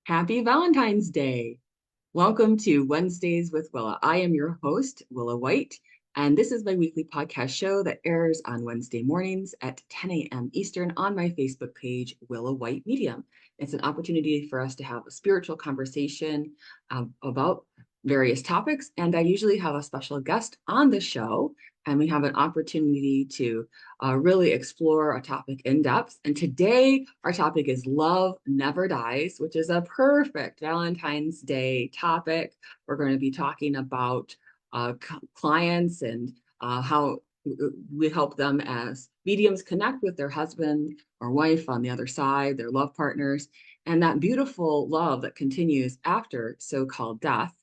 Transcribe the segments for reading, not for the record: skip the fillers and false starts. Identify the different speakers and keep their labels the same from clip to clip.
Speaker 1: Happy Valentine's Day. Welcome to Wednesdays with Willa. I am your host, Willa White, and this is my weekly podcast show that airs on Wednesday mornings at 10 a.m. Eastern on my Facebook page, Willa White Medium. It's an opportunity for us to have a spiritual conversation about various topics, and I usually have a special guest on the show, and we have an opportunity to really explore a topic in depth. And today, our topic is Love Never Dies, which is a perfect Valentine's Day topic. We're going to be talking about clients and how we help them as mediums connect with their husband or wife on the other side, their love partners, and that beautiful love that continues after so-called death.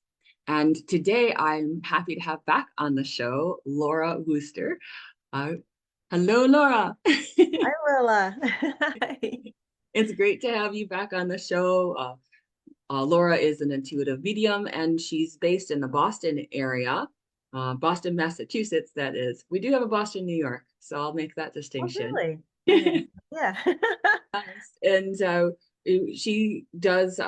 Speaker 1: And today I'm happy to have back on the show Laura Wooster. Uh, Hello, Laura.
Speaker 2: Hi, Willa. Hi.
Speaker 1: It's great to have you back on the show. Laura is an intuitive medium and she's based in the Boston area, Boston, Massachusetts, that is. We do have a Boston, New York, so I'll make that
Speaker 2: Oh,
Speaker 1: distinction.
Speaker 2: really? I didn't. Yeah.
Speaker 1: And she does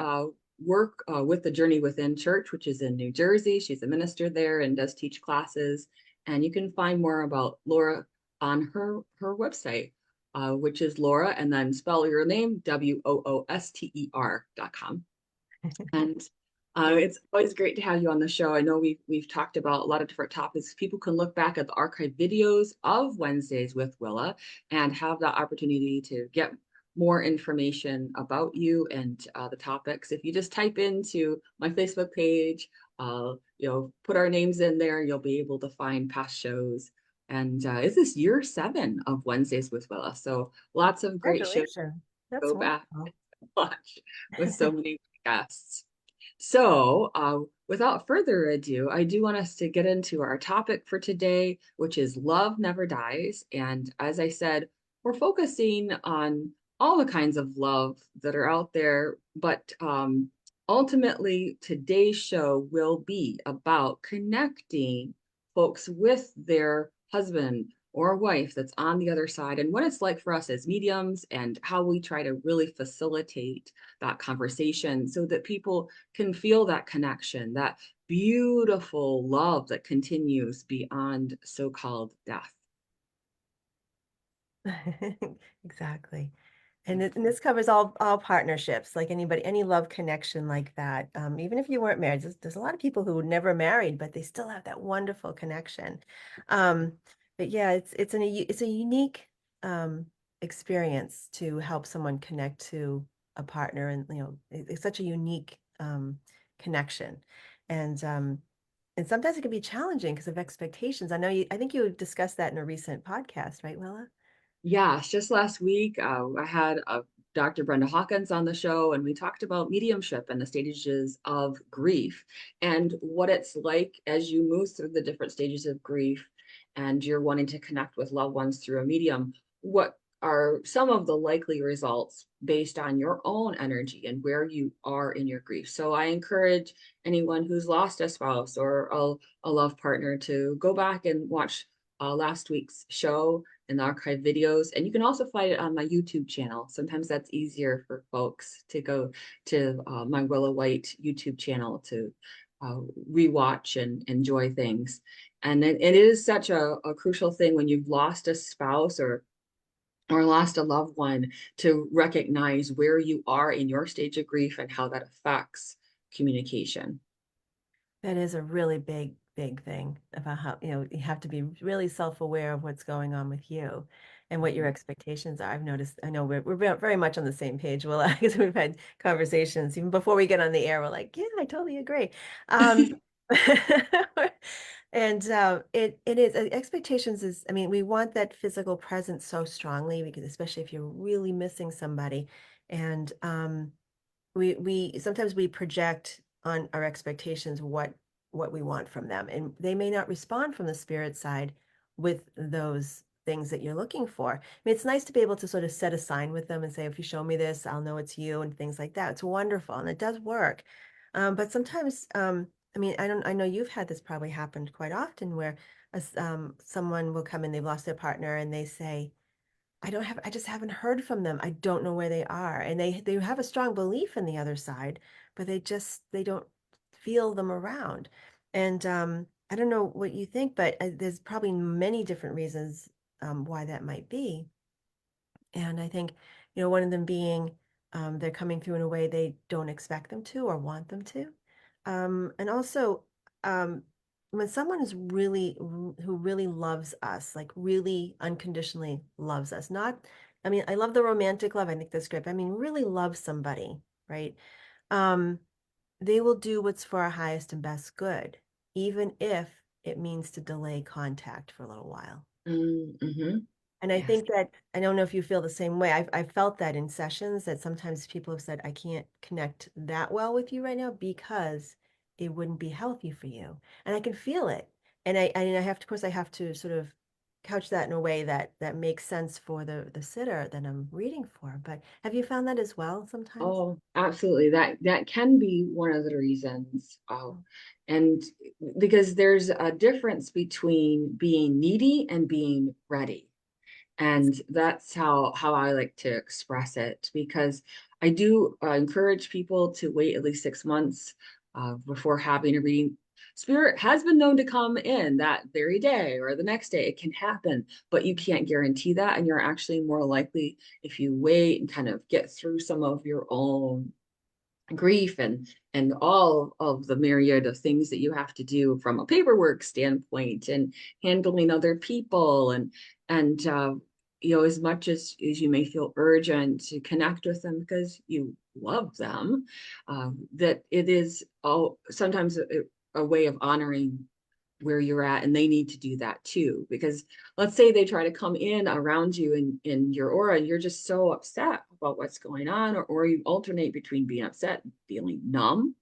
Speaker 1: work with the Journey Within Church, which is in New Jersey. She's a minister there and does teach classes. And you can find more about Laura on her website, which is Laura, and then spell your name, WOOSTER.com. And
Speaker 2: Great.
Speaker 1: it's always great to have you on the show. I know we've talked about a lot of different topics. People can look back at the archive videos of Wednesdays with Willa and have the opportunity to get more information about you and the topics. If you just type into my Facebook page, put our names in there, you'll be able to find past shows. And is this year 7 of Wednesdays with Willa? So lots of great shows to
Speaker 2: Congratulations. That's
Speaker 1: go back
Speaker 2: wonderful.
Speaker 1: and watch with so many guests. So, without further ado, I do want us to get into our topic for today, which is Love Never Dies. And as I said, we're focusing on all the kinds of love that are out there, but ultimately, today's show will be about connecting folks with their husband or wife that's on the other side and what it's like for us as mediums and how we try to really facilitate that conversation so that people can feel that connection, that beautiful love that continues beyond so-called death.
Speaker 2: Exactly. And this covers all partnerships, like anybody, any love connection like that. Even if you weren't married, there's a lot of people who were never married, but they still have that wonderful connection. Um, but yeah, it's a unique experience to help someone connect to a partner, and it's such a unique connection, and um, and sometimes it can be challenging because of expectations. I think you discussed that in a recent podcast, right, Willa?
Speaker 1: Yes, just last week, I had Dr. Brenda Hawkins on the show, and we talked about mediumship and the stages of grief and what it's like as you move through the different stages of grief and you're wanting to connect with loved ones through a medium. What are some of the likely results based on your own energy and where you are in your grief? So I encourage anyone who's lost a spouse or a love partner to go back and watch last week's show and the archive videos. And you can also find it on my YouTube channel. Sometimes that's easier for folks to go to my Willow White YouTube channel to rewatch and enjoy things. And it is such a crucial thing when you've lost a spouse or lost a loved one to recognize where you are in your stage of grief and how that affects communication.
Speaker 2: That is a really big thing about how, you have to be really self-aware of what's going on with you and what your
Speaker 1: Mhm.
Speaker 2: expectations are. I've noticed, I know we're very much on the same page, Willa, because we've had conversations even before we get on the air. We're like, yeah, I totally agree. Um, and it is expectations is, I mean, we want that physical presence so strongly because especially if you're really missing somebody, and we sometimes we project on our expectations what we want from them, and they may not respond from the spirit side with those things that you're looking for. I mean, it's nice to be able to sort of set a sign with them and say, if you show me this, I'll know it's you, and things like that. It's wonderful, and it does work. But sometimes, I mean, I know you've had this probably happened quite often where someone will come in, they've lost their partner, and they say, I just haven't heard from them. I don't know where they are. And they have a strong belief in the other side, but they don't feel them around. And I don't know what you think, but there's probably many different reasons why that might be. And I think, one of them being they're coming through in a way they don't expect them to or want them to. And also, um, when someone is who really loves us, like really unconditionally loves us, not, I mean, I love the romantic love. I think that's great. But I mean, really love somebody, right? Um, they will do what's for our highest and best good, even if it means to delay contact for a little while.
Speaker 1: Mm-hmm.
Speaker 2: And I
Speaker 1: Yes.
Speaker 2: think that I don't know if you feel the same way. I've felt that in sessions that sometimes people have said, I can't connect that well with you right now because it wouldn't be healthy for you. And I can feel it. And I have to, of course, I have to sort of couch that in a way that makes sense for the sitter that I'm reading for. But have you found that as well sometimes?
Speaker 1: Oh, absolutely. That can be one of the reasons. Oh,
Speaker 2: Mm.
Speaker 1: and because there's a difference between being needy and being ready. And that's how I like to express it, because I do encourage people to wait at least 6 months before having a reading. Spirit has been known to come in that very day or the next day. It can happen, but you can't guarantee that. And you're actually more likely if you wait and kind of get through some of your own grief and all of the myriad of things that you have to do from a paperwork standpoint and handling other people and as much as you may feel urgent to connect with them because you love them, that it is all sometimes a way of honoring where you're at, and they need to do that too, because let's say they try to come in around you in your aura and you're just so upset about what's going on, or you alternate between being upset and feeling numb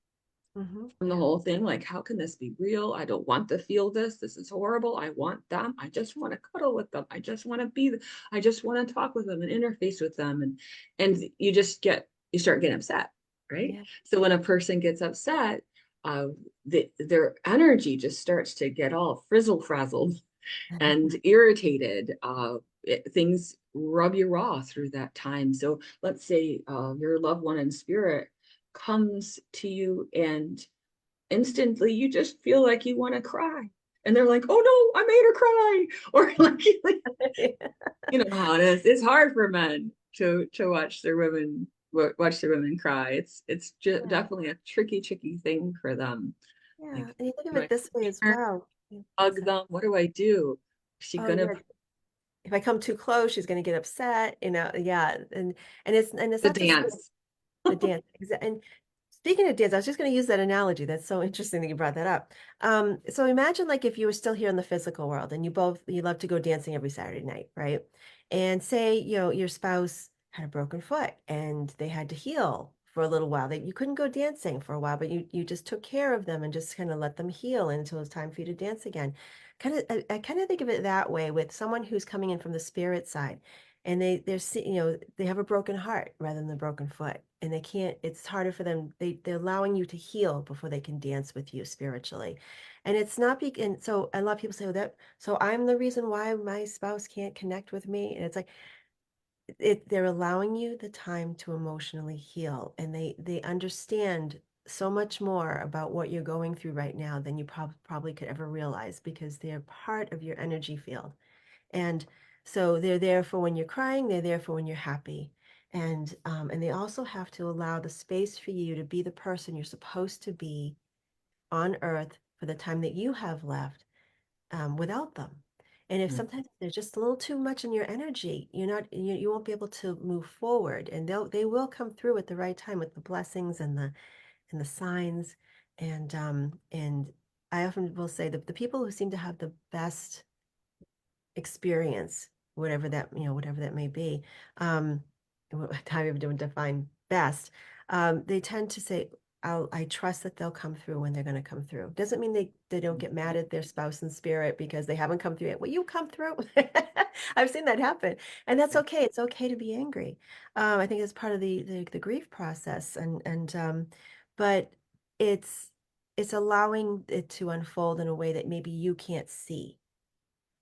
Speaker 1: from the
Speaker 2: Yeah.
Speaker 1: whole thing, like how can this be real? I don't want to feel this is horrible. I want them. I just want to cuddle with them. I just want to I just want to talk with them and interface with them, and you start getting upset, right?
Speaker 2: Yeah.
Speaker 1: So when a person gets upset, uh, their energy just starts to get all frizzle frazzled and irritated. Things rub you raw through that time. So let's say your loved one in spirit comes to you and instantly you just feel like you want to cry. And they're like, oh no, I made her cry. Or like you know how it is. It's hard for men to watch their women cry. It's just
Speaker 2: Yeah.
Speaker 1: definitely a tricky thing for them.
Speaker 2: Yeah.
Speaker 1: Like,
Speaker 2: And you think of
Speaker 1: do
Speaker 2: it
Speaker 1: I
Speaker 2: this way as
Speaker 1: her,
Speaker 2: well. Yeah,
Speaker 1: hug
Speaker 2: what's that?
Speaker 1: them? What do I do? Is she
Speaker 2: Oh,
Speaker 1: gonna
Speaker 2: yeah. If I come too close, she's going to get upset, yeah. And it's
Speaker 1: the
Speaker 2: not just
Speaker 1: dance?
Speaker 2: the dance. And speaking of dance, I was just going to use that analogy. That's so interesting that you brought that up. So imagine like if you were still here in the physical world and you love to go dancing every Saturday night, right? And say, your spouse had a broken foot and they had to heal for a little while. You couldn't go dancing for a while, but you just took care of them and just kind of let them heal until it's time for you to dance again. I kind of think of it that way with someone who's coming in from the spirit side and they have a broken heart rather than a broken foot, and they can't, it's harder for them. They're allowing you to heal before they can dance with you spiritually. And it's not and so a lot of people say, oh, that so I'm the reason why my spouse can't connect with me. And it's like they're allowing you the time to emotionally heal, and they understand so much more about what you're going through right now than you probably could ever realize, because they're part of your energy field. And so they're there for when you're crying, they're there for when you're happy. And they also have to allow the space for you to be the person you're supposed to be on earth for the time that you have left, without them. And if sometimes there's just a little too much in your energy, you won't be able to move forward. And they will come through at the right time with the blessings and the signs. And I often will say that the people who seem to have the best experience, whatever that may be, um, however you define best, they tend to say, I trust that they'll come through when they're going to come through. Doesn't mean they don't get mad at their spouse in spirit because they haven't come through yet. Will you come through? I've seen that happen, and that's okay. It's okay to be angry. I think it's part of the grief process, but it's it's allowing it to unfold in a way that maybe you can't see.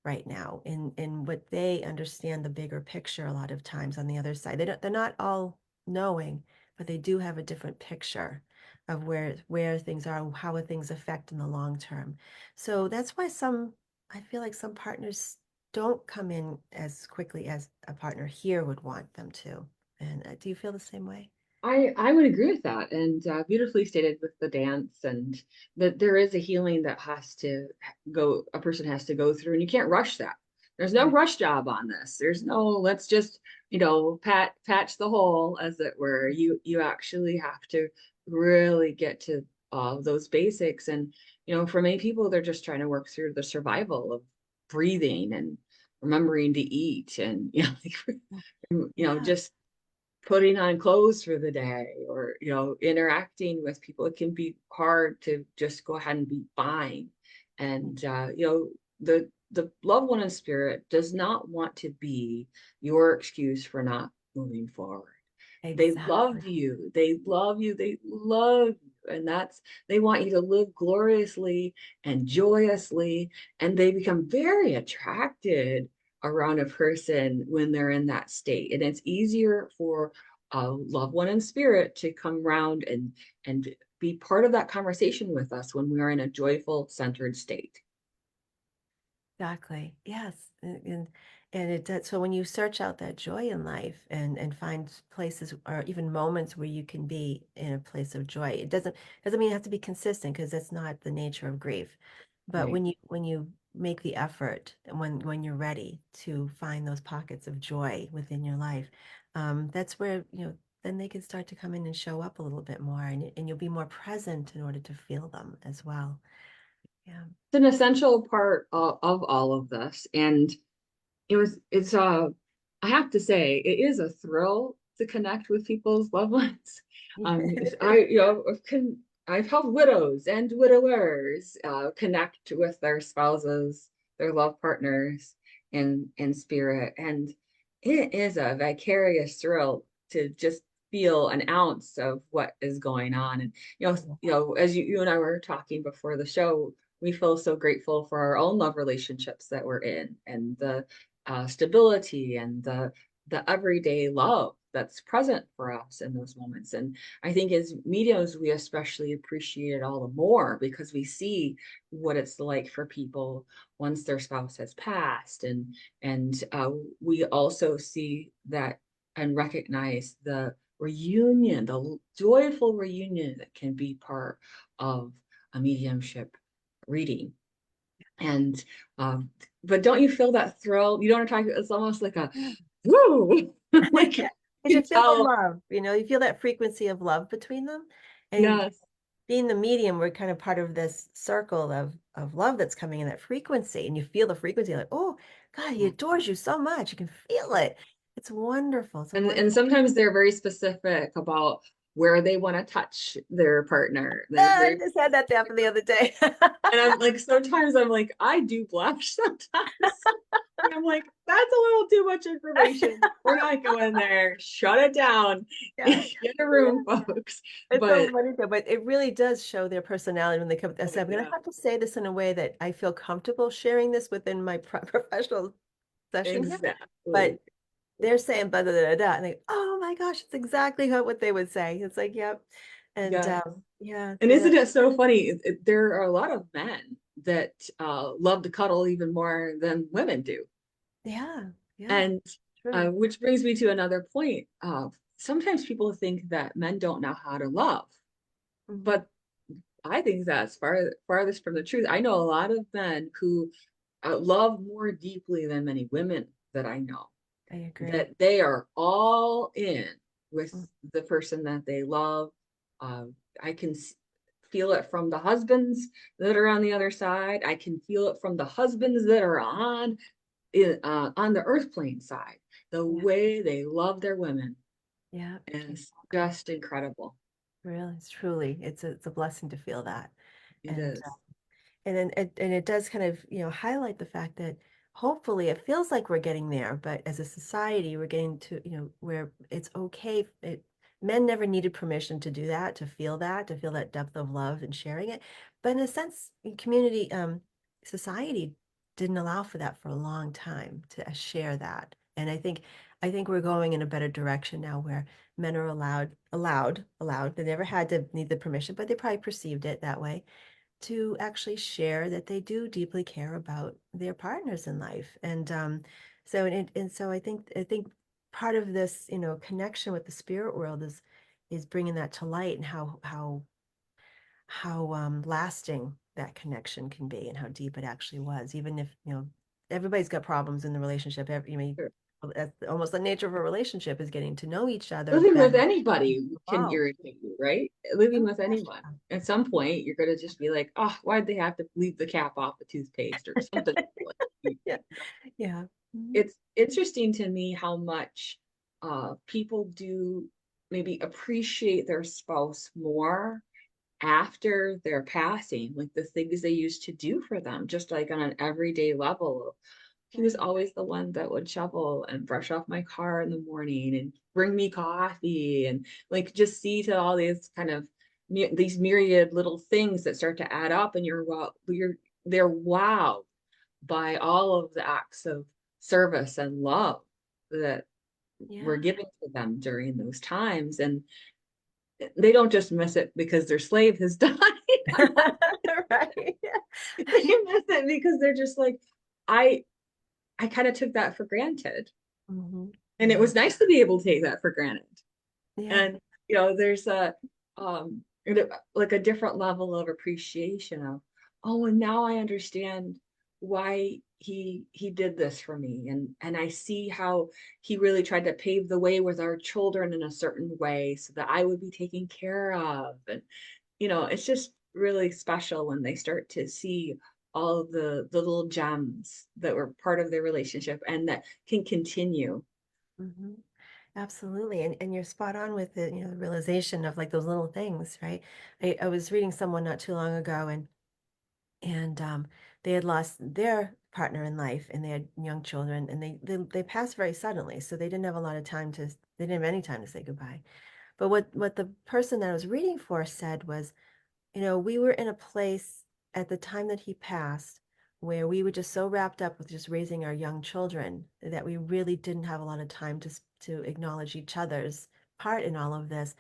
Speaker 2: right now in what they understand the bigger picture a lot of times on the other side. They're not all knowing, but they do have a different picture of where things are and how things affect in the long term. So that's why I feel like some partners don't come in as quickly as a partner here would want them to. And do you feel the same way?
Speaker 1: I would agree with that, and beautifully stated with the dance, and that there is a healing that has to go, a person has to go through, and you can't rush that. There's no
Speaker 2: Right.
Speaker 1: rush job on this. There's no let's just, patch the hole, as it were. You actually have to really get to those basics, and for many people, they're just trying to work through the survival of breathing and remembering to eat, and like,
Speaker 2: Yeah.
Speaker 1: just putting on clothes for the day, or interacting with people. It can be hard to just go ahead and be fine. And the loved one in spirit does not want to be your excuse for not moving forward. They love
Speaker 2: Exactly.
Speaker 1: you, they love you, they love you, and they want you to live gloriously and joyously, and they become very attracted around a person when they're in that state. And it's easier for a loved one in spirit to come around and be part of that conversation with us when we are in a joyful, centered state.
Speaker 2: Exactly. Yes. And it does. So when you search out that joy in life and find places or even moments where you can be in a place of joy, it doesn't mean you have to be consistent because that's not the nature of grief. But
Speaker 1: Right.
Speaker 2: when you make the effort and when you're ready to find those pockets of joy within your life, that's where, then they can start to come in and show up a little bit more and you'll be more present in order to feel them as well. Yeah.
Speaker 1: It's an essential part of all of this. And it's I have to say, it is a thrill to connect with people's loved ones. I can I've helped widows and widowers connect with their spouses, their love partners in spirit, and it is a vicarious thrill to just feel an ounce of what is going on. And as you and I were talking before the show, we feel so grateful for our own love relationships that we're in, and the stability and the everyday love that's present for us in those moments. And I think as mediums, we especially appreciate it all the more because we see what it's like for people once their spouse has passed, and we also see that and recognize the reunion, the joyful reunion that can be part of a mediumship reading. And but don't you feel that thrill? You don't want to talk, it's almost like a woo, like you
Speaker 2: Because you
Speaker 1: can
Speaker 2: feel the
Speaker 1: tell.
Speaker 2: love, you feel that frequency of love between them. And
Speaker 1: Yes.
Speaker 2: being the medium, we're kind of part of this circle of love that's coming in that frequency. And you feel the frequency, like, oh God, he adores you so much. You can feel it. It's wonderful. It's a
Speaker 1: And
Speaker 2: wonderful.
Speaker 1: sometimes they're very specific about where they want to touch their partner. They're
Speaker 2: I
Speaker 1: very,
Speaker 2: just had that happen the other day.
Speaker 1: and I'm like, sometimes I'm like, I do blush sometimes. And I'm like, that's a little too much information. We're not going there. Shut it down.
Speaker 2: Yeah.
Speaker 1: Get a room, folks.
Speaker 2: It's so
Speaker 1: But
Speaker 2: funny though, but it really does show their personality when they come. I
Speaker 1: oh,
Speaker 2: said, I'm going to
Speaker 1: yeah,
Speaker 2: have to say this in a way that I feel comfortable sharing this within my professional session here.
Speaker 1: exactly.
Speaker 2: But they're saying blah, blah, blah, blah, and they, oh my gosh, it's exactly what they would say. It's like, yep. And
Speaker 1: Yes.
Speaker 2: yeah,
Speaker 1: And
Speaker 2: yeah,
Speaker 1: isn't it so funny? There are a lot of men that love to cuddle even more than women do.
Speaker 2: yeah, yeah,
Speaker 1: And
Speaker 2: true.
Speaker 1: which brings me to another point. Sometimes people think that men don't know how to love,
Speaker 2: Hmm.
Speaker 1: but I think that's farthest from the truth. I know a lot of men who love more deeply than many women that I know,
Speaker 2: I agree.
Speaker 1: that they are all in with
Speaker 2: Mm.
Speaker 1: the person that they love. Uh, I can feel it from the husbands that are on the other side. I can feel it from the husbands that are on the earth plane side. The
Speaker 2: Yeah,
Speaker 1: way they love their women
Speaker 2: yeah,
Speaker 1: is
Speaker 2: exactly.
Speaker 1: just incredible.
Speaker 2: Really, it's truly, it's a blessing to feel that.
Speaker 1: It
Speaker 2: And
Speaker 1: is.
Speaker 2: and then it does kind of, highlight the fact that hopefully it feels like we're getting there, but as a society, we're getting to, where it's okay. Men never needed permission to do that, to feel that depth of love and sharing it. But in a sense, in community, society didn't allow for that for a long time to share that. And I think we're going in a better direction now where men are allowed. They never had to need the permission, but they probably perceived it that way to actually share that they do deeply care about their partners in life. And so I think part of this, connection with the spirit world is bringing that to light and how lasting that connection can be and how deep it actually was, even if, everybody's got problems in the relationship.
Speaker 1: Sure.
Speaker 2: That's almost the nature of a relationship is getting to know each other
Speaker 1: Living with
Speaker 2: better.
Speaker 1: anybody can
Speaker 2: Oh,
Speaker 1: irritate you, right? Living
Speaker 2: oh
Speaker 1: with
Speaker 2: gosh.
Speaker 1: anyone. At some point, you're gonna just be like, oh, why'd they have to leave the cap off the toothpaste or something like
Speaker 2: Yeah. Yeah. Mhm.
Speaker 1: it's interesting to me how much people do maybe appreciate their spouse more after their passing, like the things they used to do for them, just like on an everyday level. He was
Speaker 2: Right.
Speaker 1: always the one that would shovel and brush off my car in the morning and bring me coffee and like just see to all these kind of these myriad little things that start to add up and they're wowed by all of the acts of service and love that were
Speaker 2: Yeah.
Speaker 1: given to them during those times. And they don't just miss it because their slave has died.
Speaker 2: Right.
Speaker 1: They miss it because they're just like, I I kind of took that for granted.
Speaker 2: Hmm.
Speaker 1: And it
Speaker 2: Yeah.
Speaker 1: was nice to be able to take that for granted.
Speaker 2: Yeah.
Speaker 1: And there's a like a different level of appreciation of, oh, and now I understand why he did this for me, and I see how he really tried to pave the way with our children in a certain way so that I would be taken care of. And it's just really special when they start to see all of the little gems that were part of their relationship and that can continue.
Speaker 2: Hmm. Absolutely. And you're spot on with the realization of like those little things, right? I was reading someone not too long ago and they had lost their partner in life and they had young children and they passed very suddenly. So they didn't have a lot of time they didn't have any time to say goodbye. But what the person that I was reading for said was, we were in a place at the time that he passed where we were just so wrapped up with just raising our young children that we really didn't have a lot of time to acknowledge each other's part in all of this.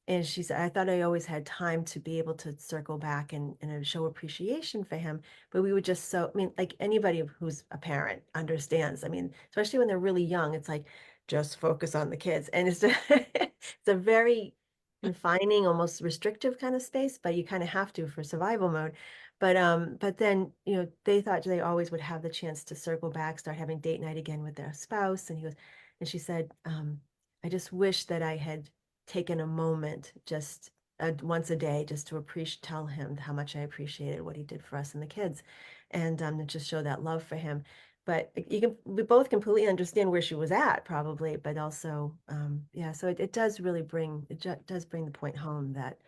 Speaker 2: And she said, I thought I always had time to be able to circle back and show appreciation for him. But we were just I mean, like anybody who's a parent understands. I mean, especially when they're really young, it's like, just focus on the kids. And it's a very confining, almost restrictive kind of space, but you kind of have to for survival mode. But then, they thought they always would have the chance to circle back, start having date night again with their spouse. And she said, I just wish that I had taken a moment just once a day just to tell him how much I appreciated what he did for us and the kids, and to just show that love for him. But we both completely understand where she was at, probably, but also, yeah. So it does really does bring the point home that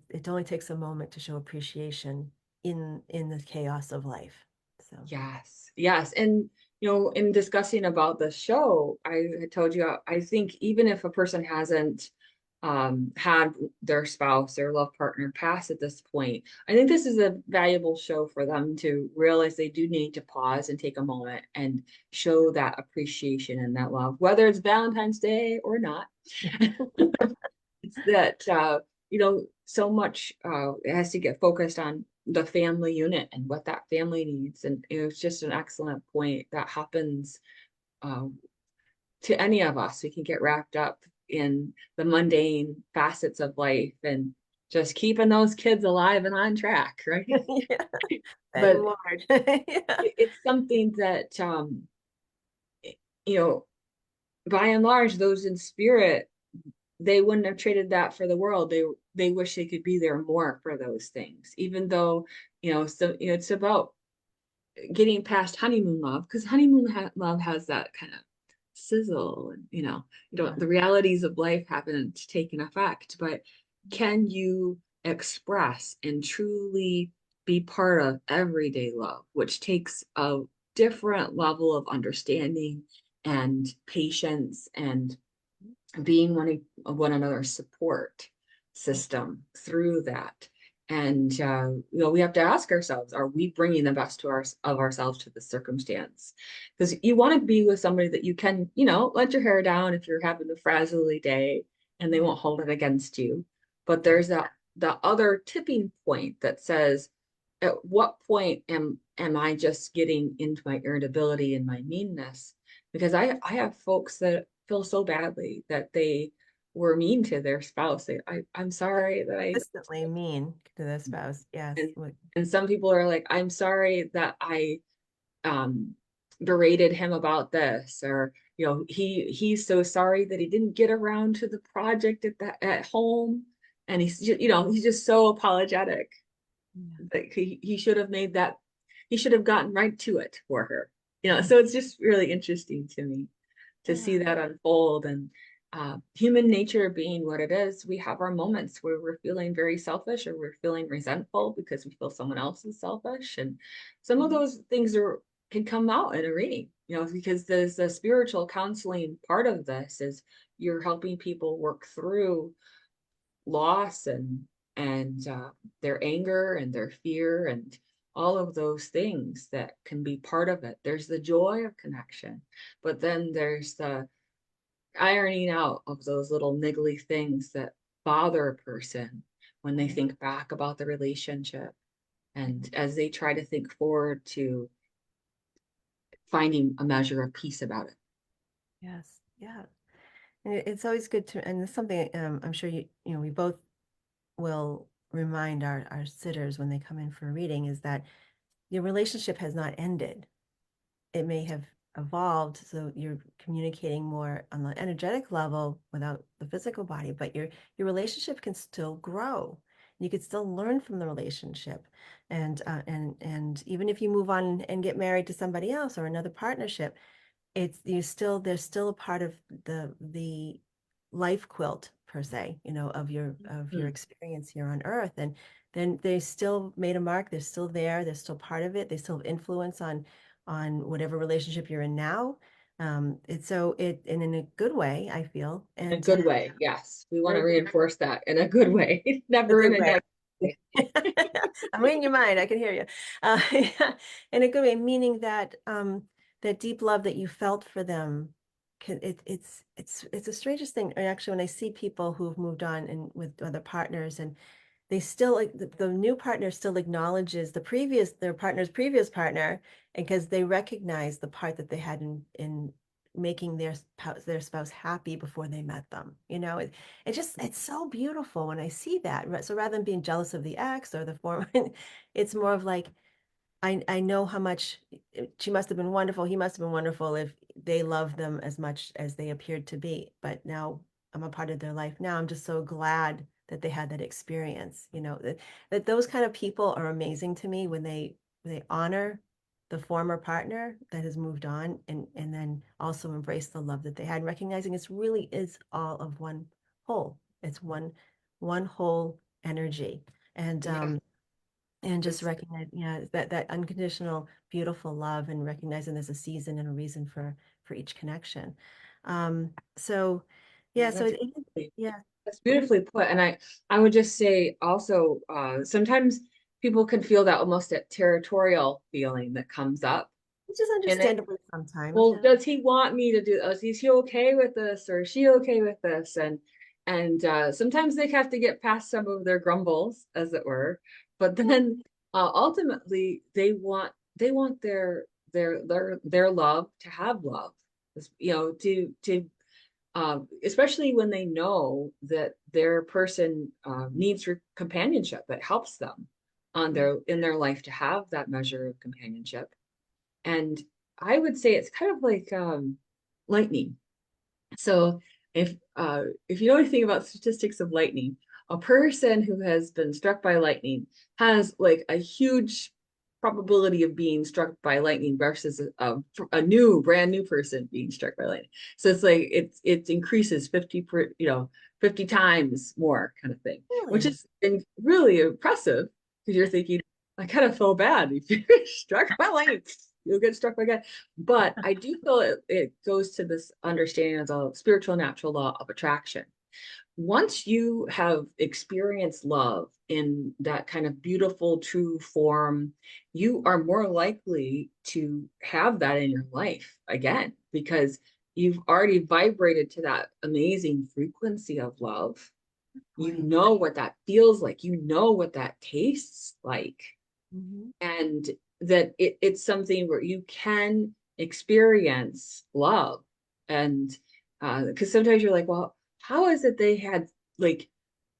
Speaker 2: it only takes a moment to show appreciation in the chaos of life. So
Speaker 1: Yes, yes. And, in discussing about the show, I told you, I think even if a person hasn't had their spouse, their love partner pass at this point, I think this is a valuable show for them to realize they do need to pause and take a moment and show that appreciation and that love, whether it's Valentine's Day or not. It's that so much it has to get focused on the family unit and what that family needs, and it was just an excellent point that happens um, to any of us. We can get wrapped up in the mundane facets of life and just keeping those kids alive and on track, right?
Speaker 2: yeah, and
Speaker 1: But
Speaker 2: more. Yeah.
Speaker 1: it's something that you know by and large, those in spirit, they wouldn't have traded that for the world. They wish they could be there more for those things, even though so it's about getting past honeymoon love, because love has that kind of sizzle, and
Speaker 2: Yeah.
Speaker 1: the realities of life haven't taken effect. But can you express and truly be part of everyday love, which takes a different level of understanding and patience and being one another's support system through that. And we have to ask ourselves, are we bringing the best of ourselves to the circumstance? Because you want to be with somebody that you can, let your hair down if you're having a frazzly day, and they
Speaker 2: Yeah.
Speaker 1: won't hold it against you. But
Speaker 2: Right.
Speaker 1: there's that other tipping point that says, at what point am I just getting into my irritability and my meanness? Because I have folks that feel so badly that they were mean to their spouse. I'm sorry that I
Speaker 2: Consistently mean to their spouse. Yes.
Speaker 1: and and some people are like, I'm sorry that I um berated him about this, or he's so sorry that he didn't get around to the project at home, and he's just so apologetic
Speaker 2: Yeah.
Speaker 1: that he should have made that, he should have gotten right to it for her.
Speaker 2: Mhm.
Speaker 1: So it's just really interesting to me to see
Speaker 2: Yeah.
Speaker 1: that unfold. And human nature being what it is, we have our moments where we're feeling very selfish, or we're feeling resentful because we feel someone else is selfish. And some of
Speaker 2: Mhm.
Speaker 1: those things can come out in a reading, because there's the spiritual counseling part of this is you're helping people work through loss and their anger and their fear and all of those things that can be part of it. There's the joy of connection, but then there's the ironing out of those little niggly things that bother a person when they
Speaker 2: Right.
Speaker 1: think back about the relationship, and
Speaker 2: Mhm.
Speaker 1: as they try to think forward to finding a measure of peace about it.
Speaker 2: Yes. Yeah. And it's always good to, and it's something I'm sure we both will remind our sitters when they come in for a reading is that your relationship has not ended. It may have evolved, so you're communicating more on the energetic level without the physical body, but your relationship can still grow. You could still learn from the relationship, and even if you move on and get married to somebody else or another partnership, it's you still there's still a part of the life quilt per se, of your
Speaker 1: Hmm.
Speaker 2: experience here on earth. And then they still made a mark, they're still there, they're still part of it, they still have influence on whatever relationship you're in now. It's so it and in a good way, I feel.
Speaker 1: In a
Speaker 2: And
Speaker 1: good way, yes. We want to
Speaker 2: very good,
Speaker 1: reinforce that in a good way,
Speaker 2: a
Speaker 1: never
Speaker 2: good
Speaker 1: in a
Speaker 2: way.
Speaker 1: negative way.
Speaker 2: I'm reading your mind. I can hear you. Yeah, in a good way, meaning that that deep love that you felt for them, it's the strangest thing. And actually, when I see people who've moved on and with other partners, and they still like the new partner still acknowledges their partner's previous partner, and because they recognize the part that they had in making their spouse happy before they met them. It's so beautiful when I see that. So rather than being jealous of the ex or the former, it's more of like I know how much she must have been wonderful. He must have been wonderful if they loved them as much as they appeared to be. But now I'm a part of their life. Now I'm just so glad that they had that experience. That those kind of people are amazing to me when they honor the former partner that has moved on and then also embrace the love that they had, recognizing it's really is all of one whole. It's one whole energy. And
Speaker 1: Yeah,
Speaker 2: and just
Speaker 1: it's
Speaker 2: recognize, yeah, that unconditional, beautiful love, and recognizing there's a season and a reason for each connection. So yeah, so
Speaker 1: that's
Speaker 2: it yeah.
Speaker 1: that's
Speaker 2: Mhm.
Speaker 1: beautifully put. And I would just say also, sometimes people can feel that almost that territorial feeling that comes up
Speaker 2: Which is
Speaker 1: in it.
Speaker 2: understandably sometimes,
Speaker 1: Well,
Speaker 2: yeah.
Speaker 1: does he want me to do this? Is he okay with this, or is she okay with this? And sometimes they have to get past some of their grumbles, as it were. But then ultimately they want their love to have love. To especially when they know that their person needs companionship that helps them on
Speaker 2: Yeah.
Speaker 1: in their life to have that measure of companionship. And I would say it's kind of like lightning. So if you know anything about statistics of lightning, a person who has been struck by lightning has like a huge probability of being struck by lightning versus a brand new person being struck by lightning. So it's like it increases 50 times more kind of thing, which
Speaker 2: Really?
Speaker 1: is really impressive because you're thinking, I kind of feel bad if you're struck by lightning. You'll get struck by God. But I do feel it goes to this understanding of the spiritual natural law of attraction. once you have experienced love in that kind of beautiful, true form, you are more likely to have that in your life again because you've already vibrated to that amazing frequency of love. You
Speaker 2: Point.
Speaker 1: know what that feels like, you know what that tastes like,
Speaker 2: Mhm.
Speaker 1: and that it's something where you can experience love. And because sometimes you're like, well, how is it they had like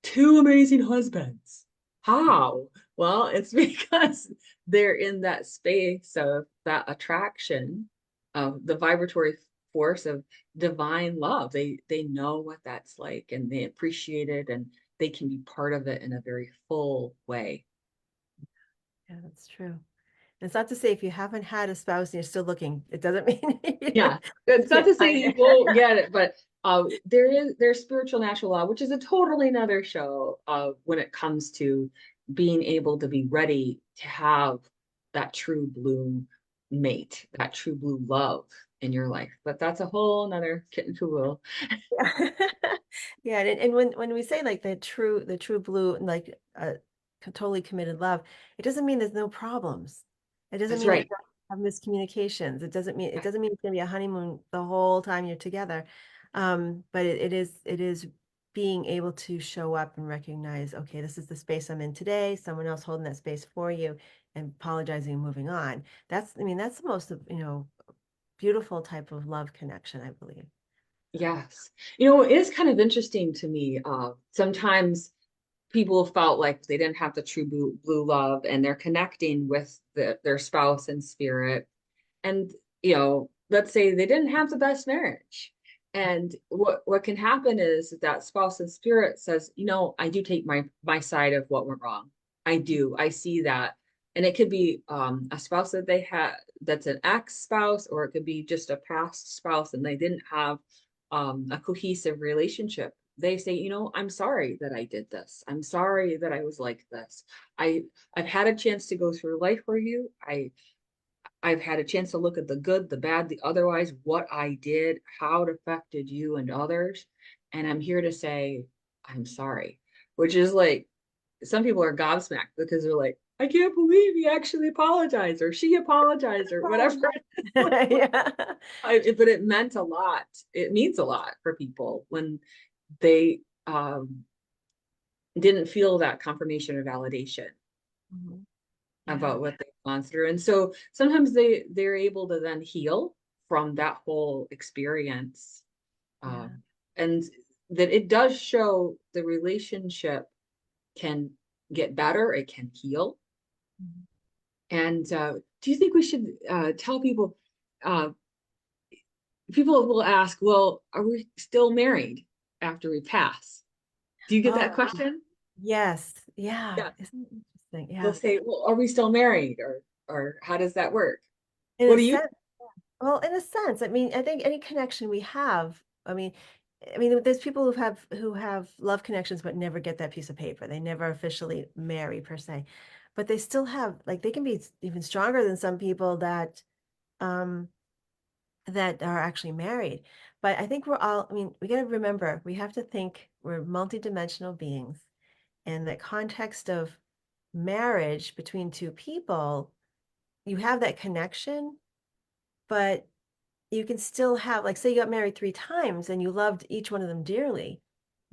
Speaker 1: two amazing husbands? How? Well, it's because they're in that space of that attraction of the vibratory force of divine love. They know what that's like and they appreciate it and they can be part of it in a very full way.
Speaker 2: Yeah, that's true. It's not to say if you haven't had a spouse and you're still looking, it doesn't mean
Speaker 1: Yeah,
Speaker 2: you
Speaker 1: it's not
Speaker 2: can't
Speaker 1: to say
Speaker 2: find
Speaker 1: you
Speaker 2: it.
Speaker 1: won't get it, but there's spiritual natural law, which is a totally another show when it comes to being able to be ready to have that true blue mate, that true blue love in your life. But that's a whole nother kit and caboodle.
Speaker 2: Yeah. Yeah, and when we say like the true blue and like totally committed love, it doesn't mean there's no problems. It doesn't
Speaker 1: That's
Speaker 2: mean that
Speaker 1: right.
Speaker 2: you don't have miscommunications. It doesn't mean it's gonna be a honeymoon the whole time you're together. But it is being able to show up and recognize, okay, this is the space I'm in today, someone else holding that space for you and apologizing and moving on. That's the most, beautiful type of love connection, I believe.
Speaker 1: Yes. It is kind of interesting to me. Sometimes people felt like they didn't have the true blue love and they're connecting with their spouse in spirit. And let's say they didn't have the best marriage, and what can happen is that spouse in spirit says, I do take my side of what went wrong. I see that. And it could be a spouse that they had that's an ex spouse, or it could be just a past spouse and they didn't have a cohesive relationship. They say, I'm sorry that I did this. I'm sorry that I was like this. I I've had a chance to go through life for you. I've had a chance to look at the good, the bad, the otherwise, what I did, how it affected you and others. And I'm here to say, I'm sorry, which is like, some people are gobsmacked because they're like, I can't believe he actually apologized or she apologized or whatever.
Speaker 2: Yeah.
Speaker 1: But it meant a lot. It means a lot for people when they didn't feel that confirmation or validation
Speaker 2: Mhm. Yeah.
Speaker 1: about what they've gone through. And so sometimes they're able to then heal from that whole experience.
Speaker 2: Yeah.
Speaker 1: And that it does show the relationship can get better, it can heal.
Speaker 2: Mhm.
Speaker 1: And do you think we should tell people? Uh, People will ask, well, are we still married after we pass? Do you get
Speaker 2: Oh,
Speaker 1: that question?
Speaker 2: yes. Yeah.
Speaker 1: Yeah.
Speaker 2: Isn't it interesting?
Speaker 1: They'll
Speaker 2: Yeah.
Speaker 1: say, well, are we still married? Or how does that work?
Speaker 2: In
Speaker 1: What
Speaker 2: a
Speaker 1: do you
Speaker 2: sense, well, in a sense, I mean, I think any connection we have, I mean, there's people who have love connections but never get that piece of paper. They never officially marry per se. But they still have, like, they can be even stronger than some people um that are actually married. But I think we got to remember, we have to think we're multidimensional beings. And the context of marriage between two people, you have that connection, but you can still have, like, say you got married 3 times and you loved each one of them dearly.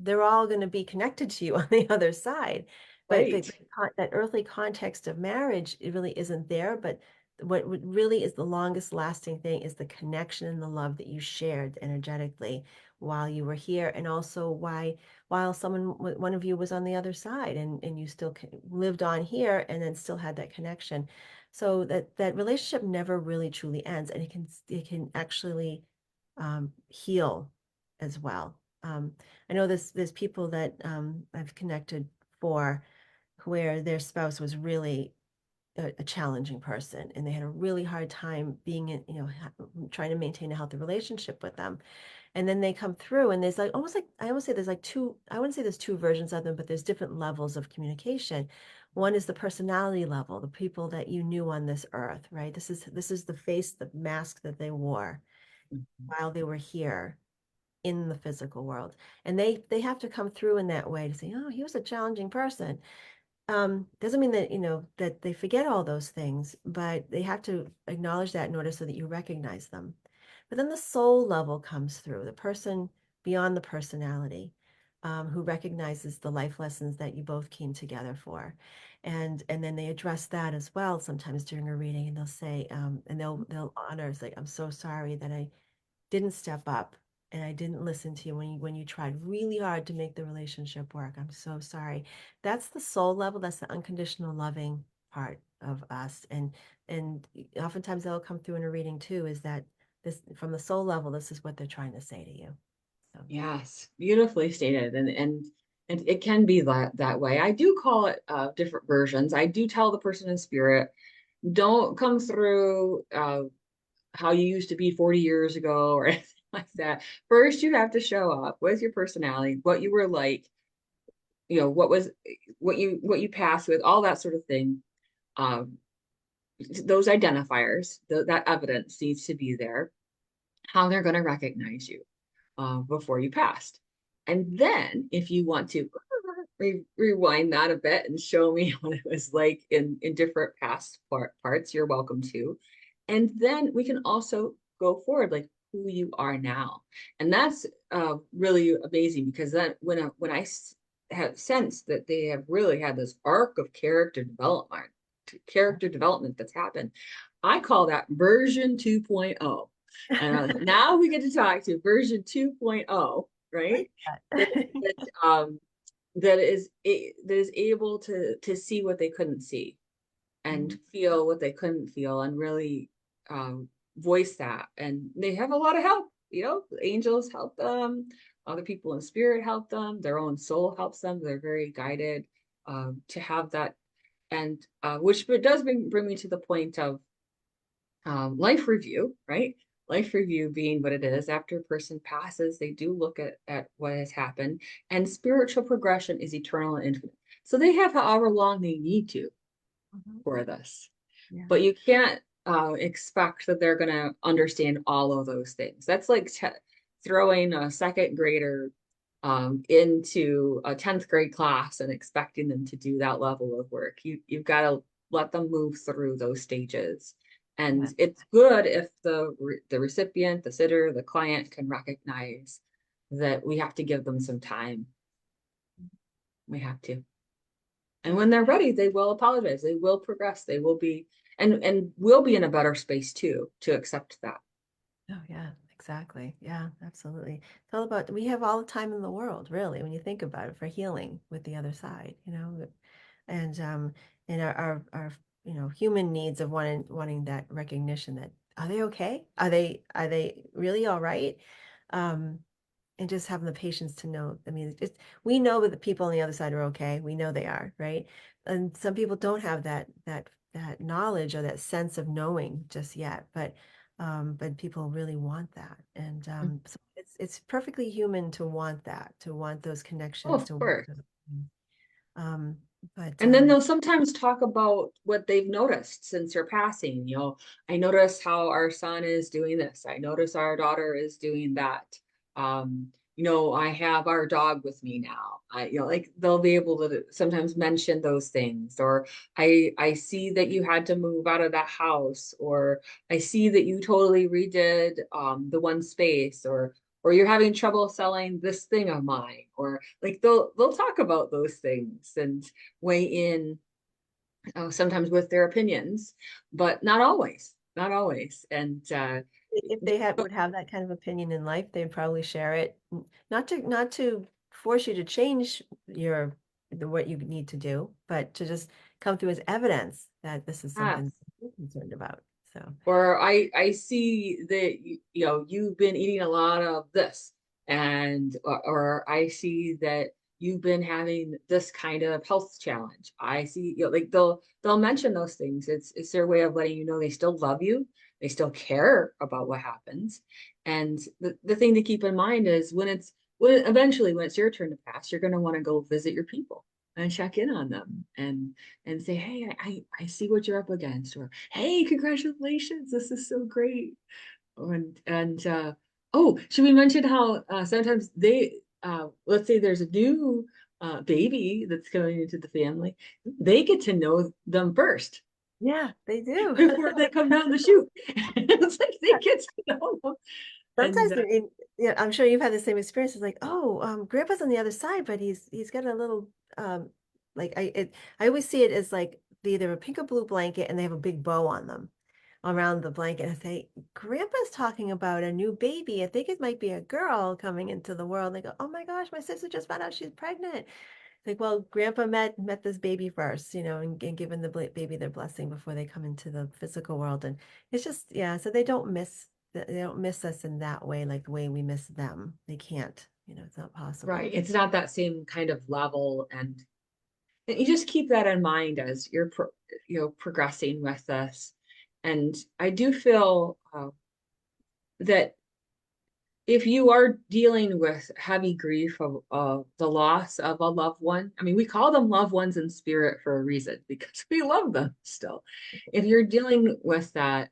Speaker 2: They're all going to be connected to you on the other side. But
Speaker 1: right?
Speaker 2: that earthly context of marriage, it really isn't there. But what really is the longest lasting thing is the connection and the love that you shared energetically while you were here, and also while one of you was on the other side, and you still lived on here and then still had that connection. So that relationship never really truly ends, and it can actually heal as well. I know there's people that I've connected for where their spouse was really a challenging person, and they had a really hard time being in, trying to maintain a healthy relationship with them. And then they come through, and there's like almost like I almost say there's like two, I wouldn't say there's two versions of them, but there's different levels of communication. One is the personality level, the people that you knew on this earth, right? This is the face, the mask that they wore while they were here. in the physical world. And they have to come through in that way to say, oh, he was a challenging person. Doesn't mean that, that they forget all those things, but they have to acknowledge that in order so that you recognize them. But then the soul level comes through, the person beyond the personality, who recognizes the life lessons that you both came together for. And then they address that as well sometimes during a reading, and they'll say, and they'll honor, it's like, I'm so sorry that I didn't step up and I didn't listen to you when you tried really hard to make the relationship work. I'm so sorry. That's the soul level. That's the unconditional loving part of us. And oftentimes that'll come through in a reading too, is that this from the soul level, this is what they're trying to say to you. So
Speaker 1: Yes, beautifully stated. And it can be that way. I do call it different versions. I do tell the person in spirit, don't come through how you used to be 40 years ago or anything like that. First, you have to show up with your personality, what you were like, what was what you passed with, all that sort of thing. Um, those identifiers, that evidence needs to be there, how they're going to recognize you before you passed. And then if you want to rewind that a bit and show me what it was like in different past parts, you're welcome to. And then we can also go forward, like who you are now. And that's really amazing, because then when I have sensed that they have really had this arc of character development that's happened, I call that version 2.0. And I was like, now we get to talk to version 2.0, right?
Speaker 2: like that.
Speaker 1: That that that is able to see what they couldn't see, and
Speaker 2: Mhm.
Speaker 1: feel what they couldn't feel, and really voice that. And they have a lot of help. Angels help them, other people in spirit help them, their own soul helps them. They're very guided to have that. And which does bring me to the point of life review, right? Life review being what it is. After a person passes, they do look at what has happened, and spiritual progression is eternal and infinite. So they have however long they need to
Speaker 2: Mhm.
Speaker 1: for this.
Speaker 2: Yeah.
Speaker 1: But you can't expect that they're going to understand all of those things. That's like throwing a second grader into a 10th grade class and expecting them to do that level of work. You've got to let them move through those stages. And
Speaker 2: Yeah.
Speaker 1: it's good if the recipient, the sitter, the client can recognize that we have to give them some time. We have to. And when they're ready, they will apologize. They will progress. They will be, and will be in a better space too, to accept that.
Speaker 2: Oh, yeah, exactly. Yeah, absolutely. It's all about, we have all the time in the world, really, when you think about it, for healing with the other side, and our human needs of wanting that recognition that are they okay? Are they really all right? Um, and just having the patience to know. I mean, we know that the people on the other side are okay. We know they are, right? And some people don't have that knowledge or that sense of knowing just yet, but people really want that, and so it's perfectly human to want that, to want those
Speaker 1: Oh,
Speaker 2: connections,
Speaker 1: of
Speaker 2: to want
Speaker 1: course.
Speaker 2: those, um, but
Speaker 1: And then they'll sometimes talk about what they've noticed since her passing. I notice how our son is doing this. I notice our daughter is doing that. I have our dog with me now. Like they'll be able to sometimes mention those things. Or I see that you had to move out of that house, or I see that you totally redid the one space, or you're having trouble selling this thing of mine, or like they'll talk about those things and weigh in, sometimes with their opinions, but not always. And
Speaker 2: if they would have that kind of opinion in life, they'd probably share it, not to force you to change what you need to do, but to just come through as evidence that this is something
Speaker 1: yes.
Speaker 2: you're concerned about. So,
Speaker 1: Or I see that you've been eating a lot of this, and or I see that you've been having this kind of health challenge. I see, like they'll mention those things. It's their way of letting you know they still love you, they still care about what happens. And the thing to keep in mind is when eventually when it's your turn to pass, you're going to want to go visit your people and check in on them, and say, hey, I see what you're up against, or hey, congratulations, this is so great. And Oh, should we mention how sometimes let's say there's a new baby that's coming into the family, they get to know them first
Speaker 2: Yeah, they do.
Speaker 1: before they come down the chute. It's like they get to know them. And
Speaker 2: Sometimes yeah, I'm sure you've had the same experience. It's like, oh, grandpa's on the other side, but he's got a little like I always see it as like either a pink or blue blanket and they have a big bow on them around the blanket. I say, Grandpa's talking about a new baby. I think it might be a girl coming into the world. They go, oh my gosh, my sister just found out she's pregnant. Like, well, Grandpa met this baby first, and given the baby their blessing before they come into the physical world. And it's just, yeah, so they don't miss us in that way, like the way we miss them. They can't, it's not
Speaker 1: right,
Speaker 2: possible.
Speaker 1: it's not that same kind of level, and you just keep that in mind as you're progressing with this. And I do feel that if you are dealing with heavy grief of the loss of a loved one, I mean, we call them loved ones in spirit for a reason because we love them still. If you're dealing with that,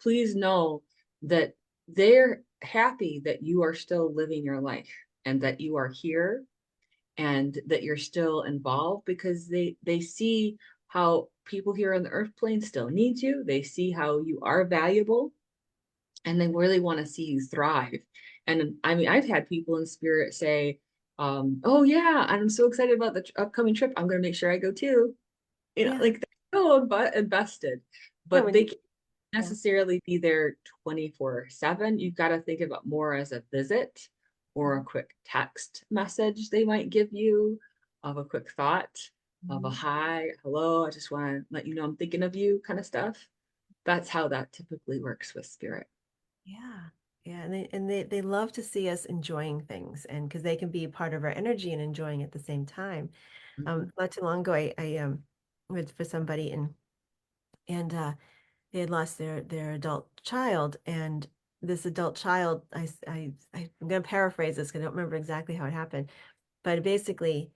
Speaker 1: please know that they're happy that you are still living your life and that you are here and that you're still involved because they see how people here on the earth plane still need you. They see how you are valuable and they really want to see you thrive. And I mean, I've had people in spirit say, oh yeah, I'm so excited about the upcoming trip. I'm going to make sure I go too.
Speaker 2: Yeah.
Speaker 1: Like they're so invested,
Speaker 2: Yeah.
Speaker 1: but
Speaker 2: When
Speaker 1: they
Speaker 2: you,
Speaker 1: can't
Speaker 2: yeah.
Speaker 1: necessarily be there 24/7. You've got to think of it more as a visit or a
Speaker 2: Mhm.
Speaker 1: quick text message they might give you of a quick thought of a
Speaker 2: Mhm.
Speaker 1: hi, hello, I just want to let you know I'm thinking of you kind of stuff. That's how that typically works with spirit.
Speaker 2: Yeah. Yeah. And they love to see us enjoying things and because they can be part of our energy and enjoying at the same time.
Speaker 1: Mhm.
Speaker 2: Not too long ago, I went for somebody and they had lost their adult child, and this adult child, I'm going to paraphrase this because I don't remember exactly how it happened, but basically,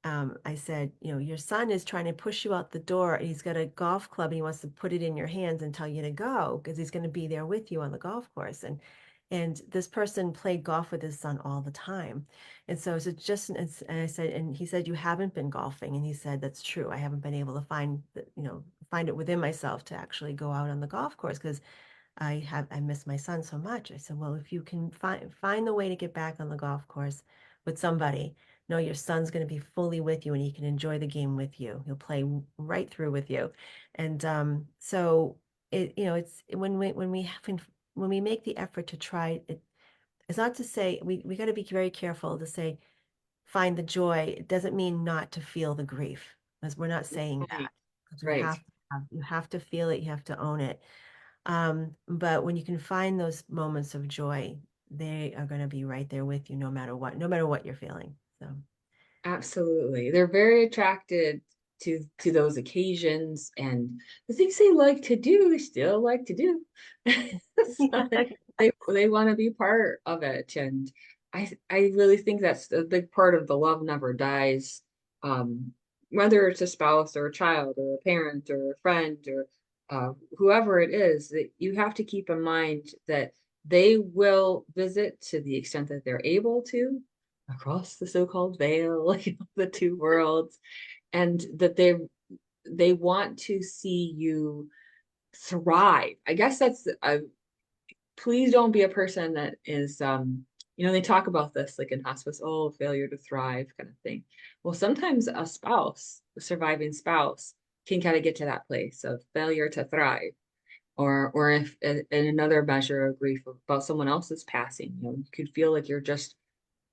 Speaker 2: I said, your son is trying to push you out the door, and he's got a golf club, and he wants to put it in your hands and tell you to go because he's going to be there with you on the golf course. And this person played golf with his son all the time. And so it's just, and I said, and he said, you haven't been golfing. And he said, that's true. I haven't been able to find it within myself to actually go out on the golf course because I miss my son so much. I said, well, if you can find the way to get back on the golf course with somebody, know your son's going to be fully with you and he can enjoy the game with you. He'll play right through with you. And so it's when we make the effort to try it, it's not to say we got to be very careful to say find the joy. It doesn't mean not to feel the grief, because we're not saying
Speaker 1: Right,
Speaker 2: that. Because
Speaker 1: right.
Speaker 2: you have to feel it, you have to own it. But when you can find those moments of joy, they are going to be right there with you no matter what you're feeling. So,
Speaker 1: Absolutely. They're very attracted to those occasions and the things they like to do, they still like to do. So
Speaker 2: yeah.
Speaker 1: they want to be part of it. And I really think that's a big part of the love never dies. Whether it's a spouse or a child or a parent or a friend or whoever it is, that you have to keep in mind that they will visit to the extent that they're able to across the so-called veil, the two worlds, and that they want to see you thrive. I guess that's please don't be a person that is they talk about this like in hospice, oh, failure to thrive kind of thing. Well, sometimes a surviving spouse can kind of get to that place of failure to thrive. Or if in another measure of grief about someone else's passing, you could feel like you're just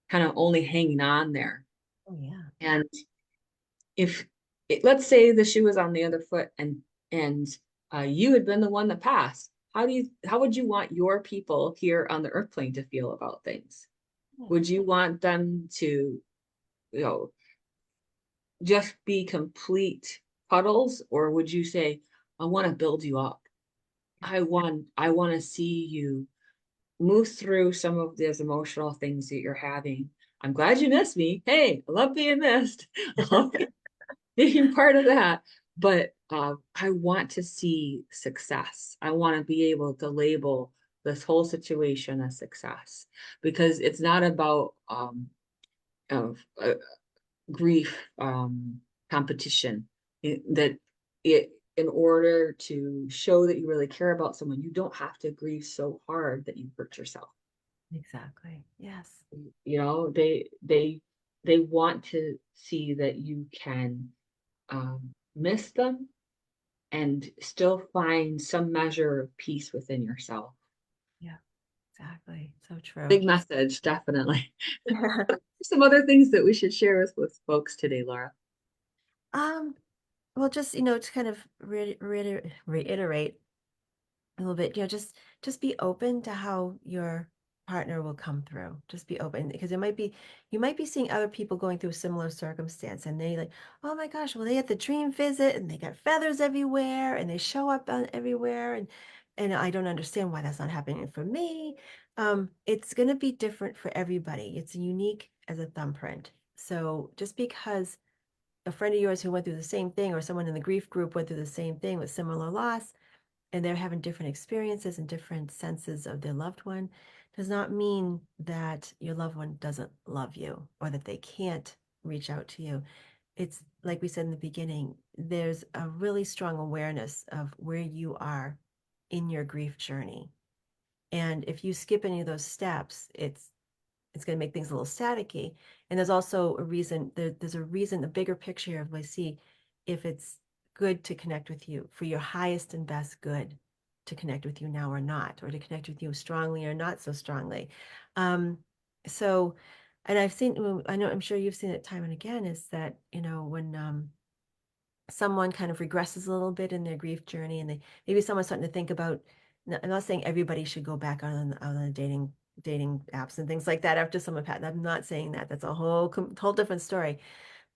Speaker 1: kind of only hanging on there.
Speaker 2: Oh yeah.
Speaker 1: And if let's say the shoe was on the other foot and you had been the one that passed, how would you want your people here on the earth plane to feel about things?
Speaker 2: Yeah.
Speaker 1: Would you want them to, you know, just be complete puddles, or would you say, I want to build you up? I want to see you move through some of those emotional things that you're having. I'm glad you missed me. Hey, I love being missed. I love being part of that. But I want to see success. I want to be able to label this whole situation a success, because it's not about of grief competition. That it in order to show that you really care about someone, you don't have to grieve so hard that you hurt yourself.
Speaker 2: Exactly. Yes.
Speaker 1: You know, they want to see that you can miss them and still find some measure of peace within yourself.
Speaker 2: Yeah, exactly. So true.
Speaker 1: Big message, definitely. Some other things that we should share with folks today, Laura.
Speaker 2: Um, well, just, to kind of reiterate a little bit, just be open to how your partner will come through. Just be open because you might be seeing other people going through a similar circumstance and they like, oh my gosh, well, they had the dream visit and they got feathers everywhere and they show up on everywhere and I don't understand why that's not happening for me. It's going to be different for everybody. It's unique as a thumbprint. So just because a friend of yours who went through the same thing or someone in the grief group went through the same thing with similar loss and they're having different experiences and different senses of their loved one does not mean that your loved one doesn't love you or that they can't reach out to you. It's like we said in the beginning, there's a really strong awareness of where you are in your grief journey. And if you skip any of those steps, it's going to make things a little staticky. And there's also a reason, there's a reason, a bigger picture of like, see if it's good to connect with you for your highest and best good to connect with you now or not, or to connect with you strongly or not so strongly. Um, so, and I know, I'm sure you've seen it time and again, is that, when someone kind of regresses a little bit in their grief journey and maybe someone's starting to think about, I'm not saying everybody should go back on the dating apps and things like that after someone passed. I'm not saying that. That's a whole different story.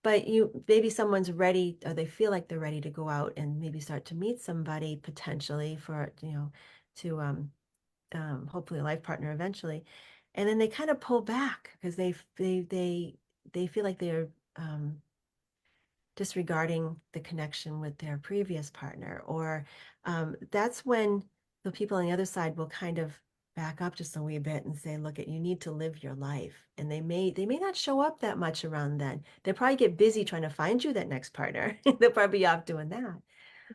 Speaker 2: But maybe someone's ready or they feel like they're ready to go out and maybe start to meet somebody potentially for, to hopefully a life partner eventually. And then they kind of pull back because they feel like they're disregarding the connection with their previous partner, or that's when the people on the other side will kind of back up just a wee bit and say, look, you need to live your life. And they may not show up that much around then. They'll probably get busy trying to find you that next partner. They'll probably be off doing that.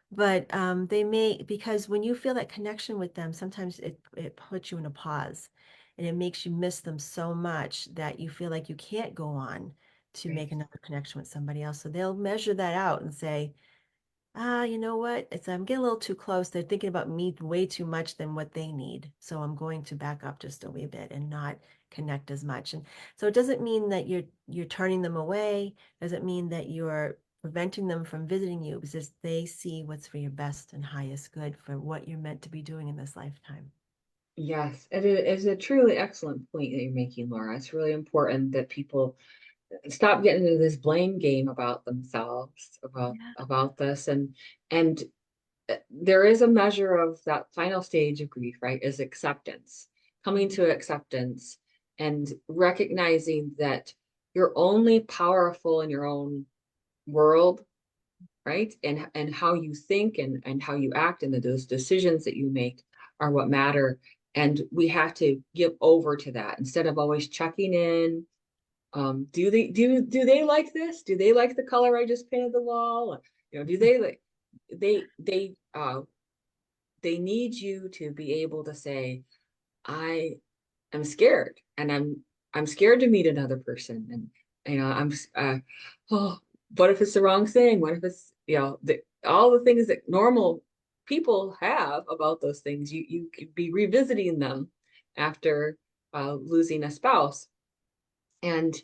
Speaker 2: But they may, because when you feel that connection with them, sometimes it puts you in a pause and it makes you miss them so much that you feel like you can't go on to
Speaker 1: Right.
Speaker 2: make another connection with somebody else. So they'll measure that out and say, you know what? I'm getting a little too close. They're thinking about me way too much than what they need. So I'm going to back up just a wee bit and not connect as much. And so it doesn't mean that you're turning them away. Doesn't mean that you're preventing them from visiting you because they see what's for your best and highest good for what you're meant to be doing in this lifetime.
Speaker 1: Yes, it is a truly excellent point that you're making, Laura. It's really important that people stop getting into this blame game about themselves,
Speaker 2: Yeah.
Speaker 1: about this, and there is a measure of that final stage of grief, right? Is acceptance, coming
Speaker 2: Mhm.
Speaker 1: to acceptance, and recognizing that you're only powerful in your own world, right? And how you think and how you act and those decisions that you make are what matter. And we have to give over to that instead of always checking in. Do they like this? Do they like the color I just painted the wall? Do they like they they uh they need you to be able to say, I am scared and I'm scared to meet another person. And I'm oh, what if it's the wrong thing? What if it's, all the things that normal people have about those things, you could be revisiting them after losing a spouse. And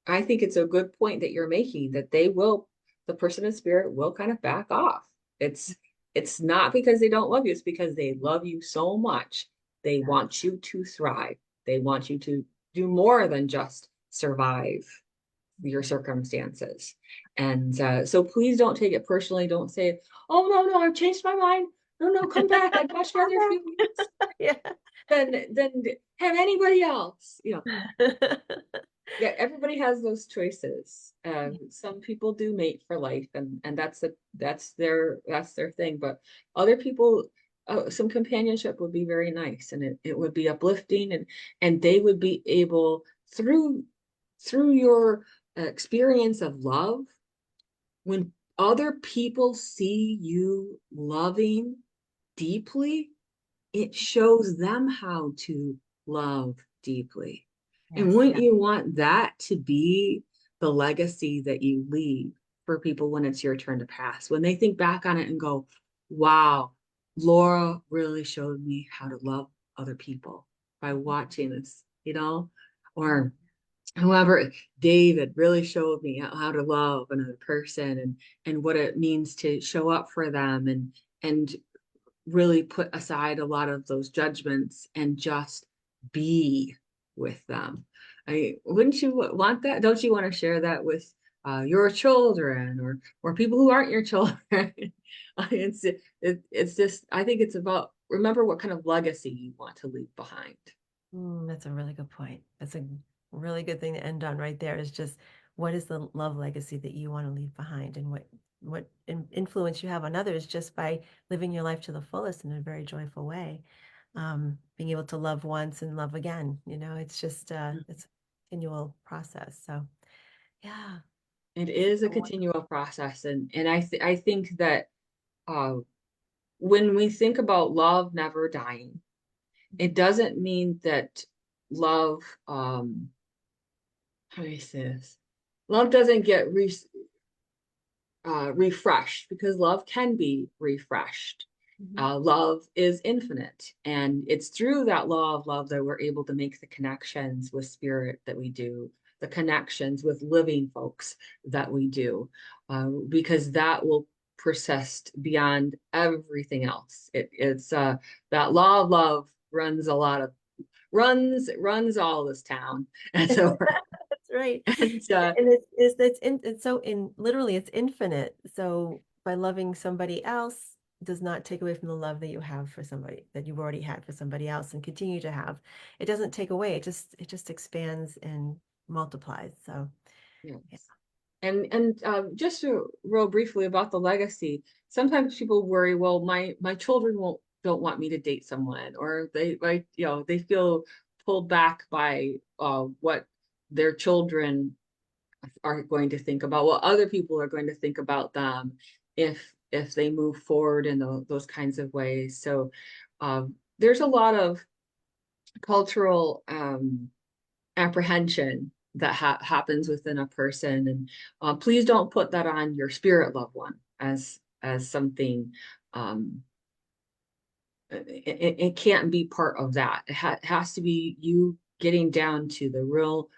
Speaker 1: I think it's a good point that you're making that the person in spirit will kind of back off. It's it's not because they don't love you, it's because they love you so much. They
Speaker 2: Yeah.
Speaker 1: want you to thrive. They want you to do more than just survive your circumstances. And so please don't take it personally. Don't say, oh, no, I've changed my mind. No, no, come back. I'd much rather feel
Speaker 2: Yeah.
Speaker 1: than have anybody else. Yeah, everybody has those choices.
Speaker 2: Yeah.
Speaker 1: Some people do mate for life, and that's their thing. But other people some companionship would be very nice, and it would be uplifting, and they would be able through your experience of love, when other people see you loving deeply, it shows them how to love deeply. And
Speaker 2: Yes,
Speaker 1: wouldn't
Speaker 2: yeah.
Speaker 1: you want that to be the legacy that you leave for people when it's your turn to pass? When they think back on it and go, wow, Laura really showed me how to love other people by watching this,
Speaker 2: Yeah.
Speaker 1: or whoever, David really showed me how to love another person, and what it means to show up for them, and really put aside a lot of those judgments and just be with them. Wouldn't you want that? Don't you want to share that with your children, or people who aren't your children? It's just, I think it's about, remember what kind of legacy you want to leave behind.
Speaker 2: That's a really good point. That's a really good thing to end on right there is just what is the love legacy that you want to leave behind and what influence you have on others just by living your life to the fullest in a very joyful way. Being able to love once and love again, it's just it's a continual process. So yeah,
Speaker 1: It
Speaker 2: this is
Speaker 1: is a
Speaker 2: a wonderful.
Speaker 1: continual process, and I think that uh, when we think about love never dying, it doesn't mean that love, how do I say this? Love doesn't get refreshed, because love can be refreshed.
Speaker 2: Mhm.
Speaker 1: Love is infinite, and it's through that law of love that we're able to make the connections with spirit that we do, the connections with living folks that we do, because that will persist beyond everything else. It's that law of love runs a lot of runs all this town, and so
Speaker 2: That's right.
Speaker 1: and
Speaker 2: And it's so in literally it's infinite. So by loving somebody else does not take away from the love that you have for somebody that you've already had for somebody else and continue to have. It doesn't take away. It just expands and multiplies. So
Speaker 1: yes.
Speaker 2: yeah.
Speaker 1: And just real briefly about the legacy, sometimes people worry, well, my children won't don't want me to date someone, or they feel pulled back by what their children are going to think about, what other people are going to think about them if they move forward in those kinds of ways. So there's a lot of cultural apprehension that happens within a person, and please don't put that on your spirit loved one as something. um, it can't be part of that. It has to be you getting down to the real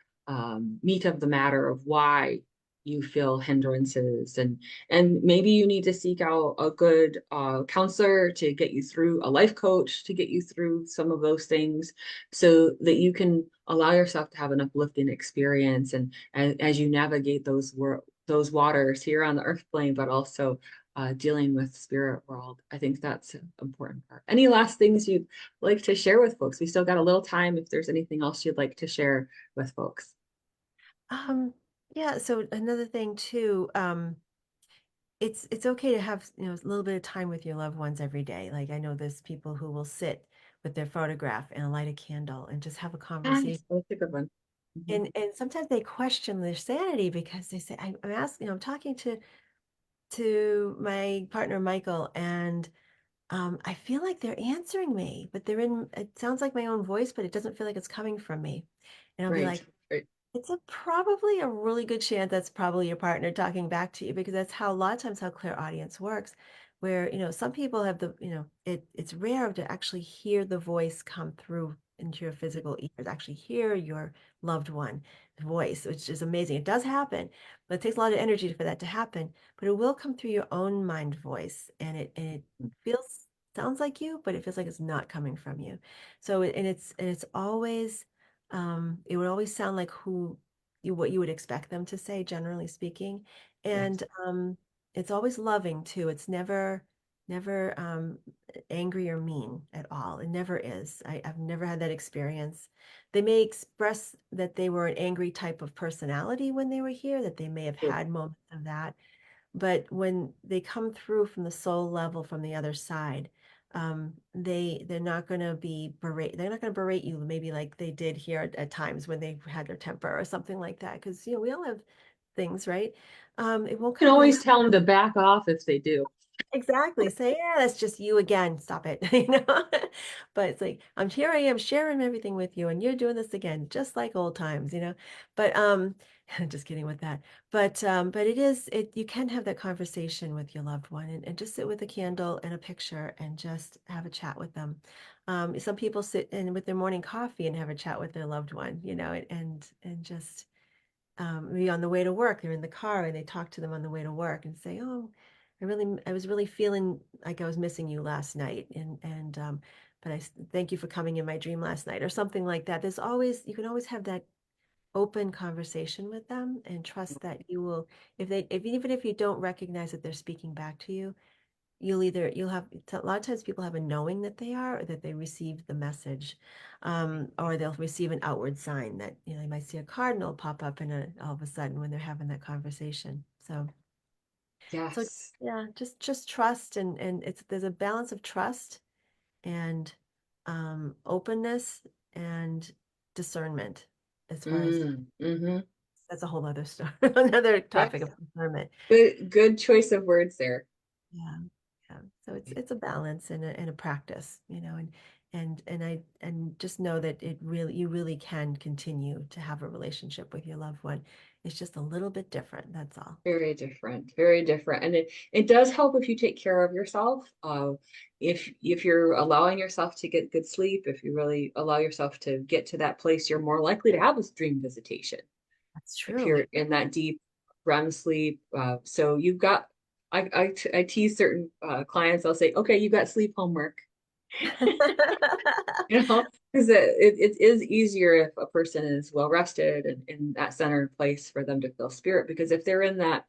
Speaker 1: meat of the matter of why you feel hindrances, and maybe you need to seek out a good counselor to get you through, a life coach to get you through some of those things, so that you can allow yourself to have an uplifting experience, and as you navigate those waters here on the earth plane, but also dealing with spirit world. I think that's an important part. Any last things you'd like to share with folks? We still got a little time if there's anything else you'd like to share with folks.
Speaker 2: Um, yeah, so another thing too, it's okay to have, a little bit of time with your loved ones every day. Like I know there's people who will sit with their photograph and light a candle and just have a conversation.
Speaker 1: Yes, that's a good one. Mhm.
Speaker 2: And sometimes they question their sanity because they say, I'm asking, I'm talking to my partner Michael, and I feel like they're answering me, but it sounds like my own voice, but it doesn't feel like it's coming from me. And I'll be
Speaker 1: Right,
Speaker 2: like,
Speaker 1: right.
Speaker 2: it's probably a really good chance that's probably your partner talking back to you because that's how a lot of times how clairaudience works, where some people have it's rare to actually hear the voice come through into your physical ears, actually hear your loved one voice, which is amazing. It does happen, but it takes a lot of energy for that to happen. But it will come through your own mind voice, and it feels sounds like you, but it feels like it's not coming from you. So and it's always it would always sound like what you would expect them to say, generally speaking.
Speaker 1: Yes.
Speaker 2: And it's always loving too. It's never angry or mean at all. It never is. I've never had that experience. They may express that they were an angry type of personality when they were here, that they may have
Speaker 1: Good.
Speaker 2: had moments of that. But when they come through from the soul level from the other side, they're not going to be berate. They're not going to berate you, maybe like they did here at times when they had their temper or something like that. Because we all have things, right? It won't
Speaker 1: You can
Speaker 2: come like
Speaker 1: always tell them to back off if they do.
Speaker 2: exactly. Say, yeah, that's just you again. Stop it. You know? But it's like, here I am sharing everything with you, and you're doing this again, just like old times, you know? But just kidding with that. But you can have that conversation with your loved one and just sit with a candle and a picture and just have a chat with them. Some people sit in with their morning coffee and have a chat with their loved one, and just maybe on the way to work, they're in the car and they talk to them on the way to work and say, "Oh, I was really feeling like I was missing you last night, but thank you for coming in my dream last night," or something like that. You can always have that open conversation with them and trust that you will, if even if you don't recognize that they're speaking back to you, you'll have a lot of times people have a knowing that they are or that they received the message, or they'll receive an outward sign that they might see a cardinal pop up all of a sudden when they're having that conversation. So
Speaker 1: Yes.
Speaker 2: yeah, just trust, and there's a balance of trust and openness and discernment as far as
Speaker 1: Mm-hmm.
Speaker 2: that's a whole other story, another topic
Speaker 1: Yes.
Speaker 2: of discernment.
Speaker 1: Good choice of words there.
Speaker 2: Yeah, yeah. So it's a balance and a practice, and just know that you really can continue to have a relationship with your loved one. It's just a little bit different, that's all.
Speaker 1: Very different, very different. And it does help if you take care of yourself. If you're allowing yourself to get good sleep, if you really allow yourself to get to that place, you're more likely to have a dream visitation.
Speaker 2: That's
Speaker 1: If
Speaker 2: true.
Speaker 1: you're in that deep REM sleep. So you've got, I tease certain clients, I'll say, okay, you got sleep homework, because it is easier if a person is well rested and in that centered place for them to feel spirit. Because if they're in that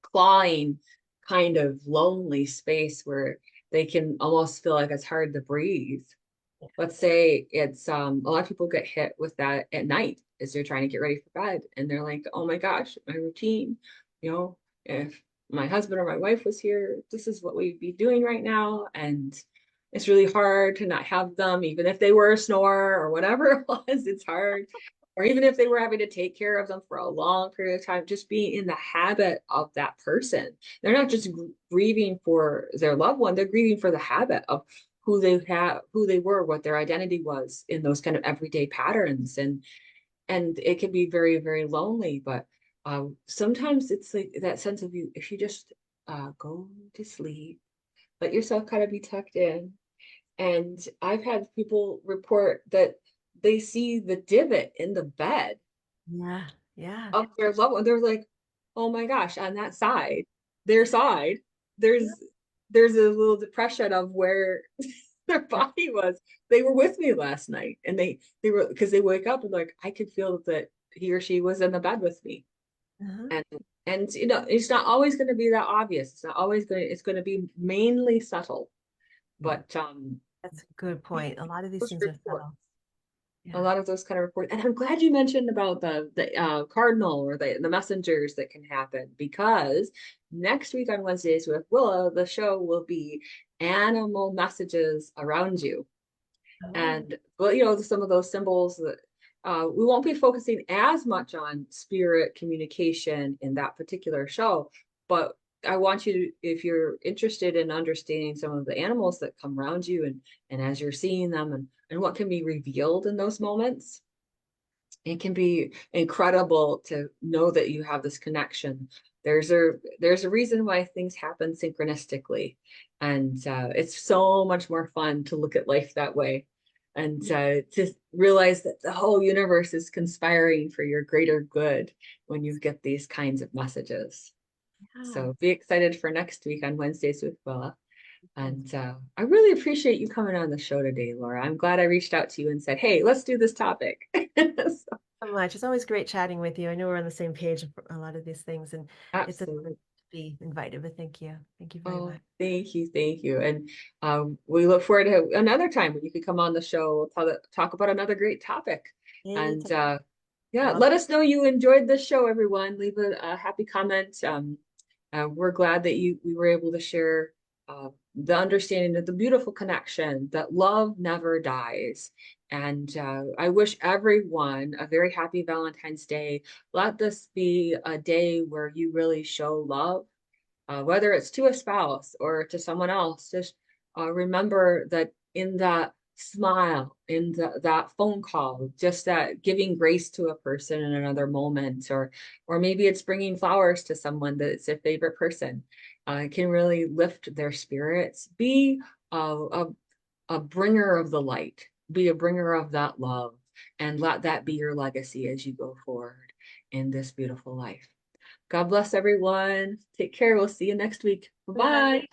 Speaker 1: clawing kind of lonely space where they can almost feel like it's hard to breathe. Let's say it's a lot of people get hit with that at night as they're trying to get ready for bed and they're like, oh my gosh, my routine, if my husband or my wife was here, this is what we'd be doing right now. And it's really hard to not have them, even if they were a snorer or whatever it was, it's hard. Or even if they were having to take care of them for a long period of time, just being in the habit of that person. They're not just grieving for their loved one, they're grieving for the habit of who they were, what their identity was in those kind of everyday patterns. And it can be very, very lonely. But sometimes it's like that sense of you, if you just go to sleep, let yourself kind of be tucked in. And I've had people report that they see the divot in the bed
Speaker 2: Yeah, yeah.
Speaker 1: of their loved one. They're like, oh my gosh, on that side, their side, there's there's a little depression of where their body was. They were with me last night, and they were, because they wake up and like I could feel that he or she was in the bed with me.
Speaker 2: Uh-huh.
Speaker 1: And it's not always going to be that obvious. It's not always going to, it's going to be mainly subtle.
Speaker 2: Yeah,
Speaker 1: But
Speaker 2: that's a good point. A lot of these
Speaker 1: those
Speaker 2: things are
Speaker 1: reports,
Speaker 2: subtle.
Speaker 1: a
Speaker 2: Yeah.
Speaker 1: lot of those kind of reports. And I'm glad you mentioned about the cardinal or the messengers that can happen, because next week on Wednesdays with Willa, the show will be animal messages around you.
Speaker 2: Oh,
Speaker 1: And well, some of those symbols that we won't be focusing as much on spirit communication in that particular show, but I want you to, if you're interested in understanding some of the animals that come around you, and as you're seeing them, and what can be revealed in those moments, it can be incredible to know that you have this connection. There's a reason why things happen synchronistically, and it's so much more fun to look at life that way, and to realize that the whole universe is conspiring for your greater good when you get these kinds of messages.
Speaker 2: yeah.
Speaker 1: So be excited for next week on Wednesdays with Willa.
Speaker 2: Thank
Speaker 1: And I really appreciate you coming on the show today, Laura. I'm glad I reached out to you and said, hey, let's do this topic. So,
Speaker 2: you so much. It's always great chatting with you. I know we're on the same page for a lot of these things, and it's a
Speaker 1: absolutely.
Speaker 2: pleasure to be invited. But thank you. Thank you very
Speaker 1: Oh,
Speaker 2: much.
Speaker 1: thank you. Thank you. And we look forward to another time when you could come on the show. We'll talk about another great topic. And
Speaker 2: Anytime.
Speaker 1: yeah,
Speaker 2: Love
Speaker 1: let us know you enjoyed the show, everyone. Leave a happy comment. We're glad that we were able to share the understanding of the beautiful connection that love never dies. And I wish everyone a very happy Valentine's Day. Let this be a day where you really show love, whether it's to a spouse or to someone else. Just remember that in that smile, in that phone call, just that giving grace to a person in another moment, or maybe it's bringing flowers to someone that's their favorite person, can really lift their spirits. Be a bringer of the light, be a bringer of that love, and let that be your legacy as you go forward in this beautiful life. God bless everyone. Take care. We'll see you next week.
Speaker 2: Bye.
Speaker 1: Bye.